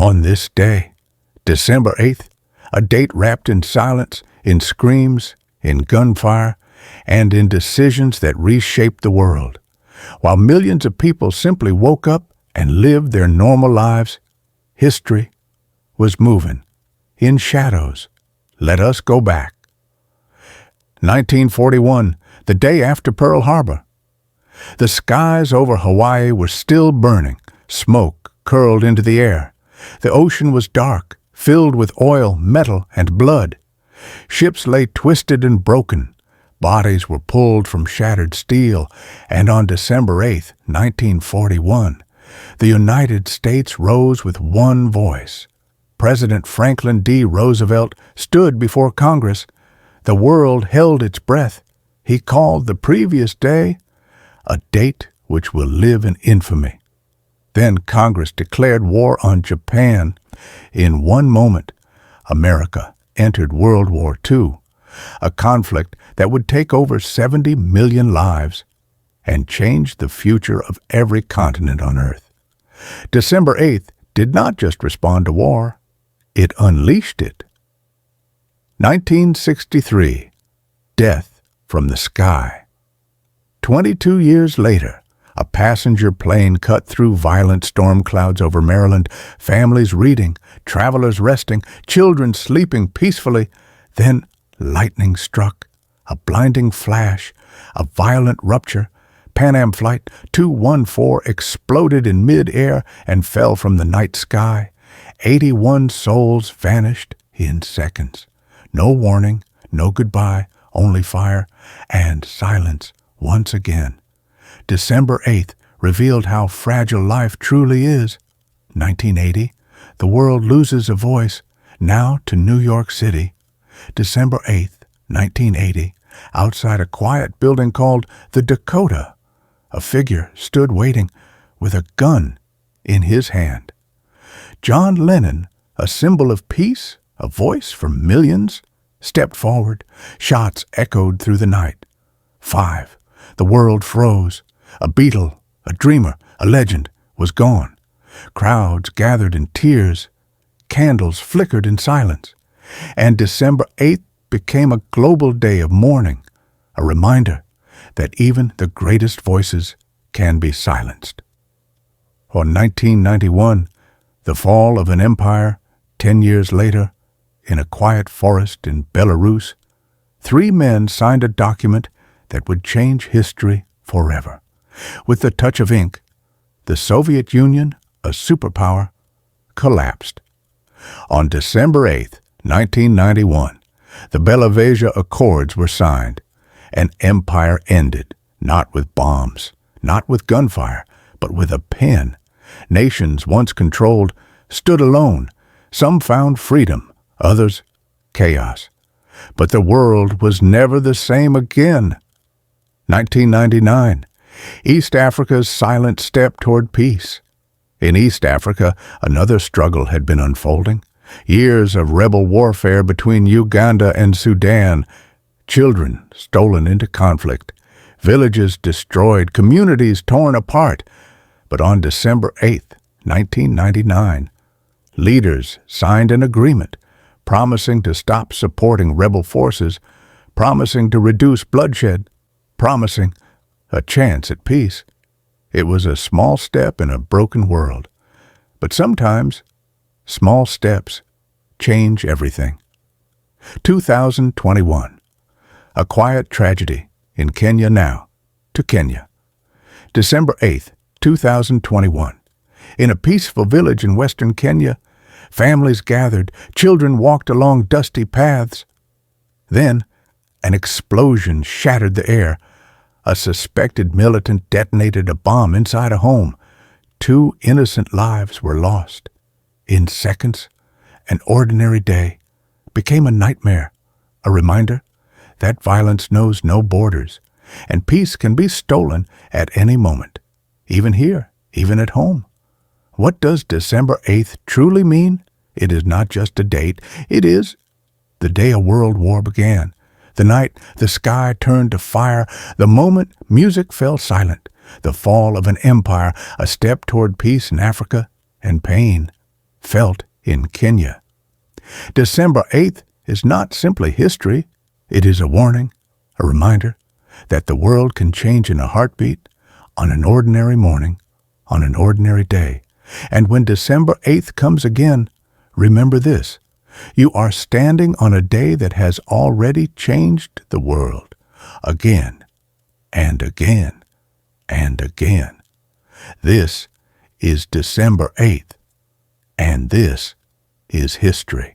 On this day, December 8th, a date wrapped in silence, in screams, in gunfire, and in decisions that reshaped the world. While millions of people simply woke up and lived their normal lives, history was moving in shadows. Let us go back. 1941, the day after Pearl Harbor. The skies over Hawaii were still burning. Smoke curled into the air. The ocean was dark, filled with oil, metal, and blood. Ships lay twisted and broken. Bodies were pulled from shattered steel, and on December 8, 1941, the United States rose with one voice. President Franklin D. Roosevelt stood before Congress. The world held its breath. He called the previous day a date which will live in infamy. Then Congress declared war on Japan. In one moment, America entered World War II, a conflict that would take over 70 million lives and change the future of every continent on Earth. December 8th did not just respond to war, it unleashed it. 1963, Death from the Sky. 22 years later, a passenger plane cut through violent storm clouds over Maryland, families reading, travelers resting, children sleeping peacefully. Then lightning struck, a blinding flash, a violent rupture. Pan Am Flight 214 exploded in mid-air and fell from the night sky. 81 souls vanished in seconds. No warning, no goodbye, only fire and silence once again. December 8th revealed how fragile life truly is. 1980, the world loses a voice, now to New York City. December 8th, 1980, outside a quiet building called the Dakota, a figure stood waiting with a gun in his hand. John Lennon, a symbol of peace, a voice for millions, stepped forward. Shots echoed through the night. 5. The world froze. A Beatle, a dreamer, a legend, was gone. Crowds gathered in tears. Candles flickered in silence. And December 8th became a global day of mourning, a reminder that even the greatest voices can be silenced. On 1991, the fall of an empire, 10 years later, in a quiet forest in Belarus, 3 men signed a document that would change history forever. With the touch of ink, the Soviet Union, a superpower, collapsed. On December 8, 1991, the Bellavazia Accords were signed. An empire ended, not with bombs, not with gunfire, but with a pen. Nations once controlled stood alone. Some found freedom, others chaos. But the world was never the same again. 1999, East Africa's silent step toward peace. In East Africa, another struggle had been unfolding. Years of rebel warfare between Uganda and Sudan. Children stolen into conflict. Villages destroyed. Communities torn apart. But on December 8, 1999, leaders signed an agreement promising to stop supporting rebel forces, promising to reduce bloodshed, promising a chance at peace. It was a small step in a broken world. But sometimes, small steps change everything. 2021. A quiet tragedy in Kenya now. To Kenya. December 8th, 2021. In a peaceful village in western Kenya, families gathered, children walked along dusty paths. Then, an explosion shattered the air. A suspected militant detonated a bomb inside a home. 2 innocent lives were lost. In seconds, an ordinary day became a nightmare, a reminder that violence knows no borders, and peace can be stolen at any moment, even here, even at home. What does December 8th truly mean? It is not just a date. It is the day a world war began. The night the sky turned to fire, the moment music fell silent, the fall of an empire, a step toward peace in Africa and pain felt in Kenya. December 8th is not simply history. It is a warning, a reminder that the world can change in a heartbeat, on an ordinary morning, on an ordinary day. And when December 8th comes again, remember this: you are standing on a day that has already changed the world again and again and again. This is December 8th, and this is history.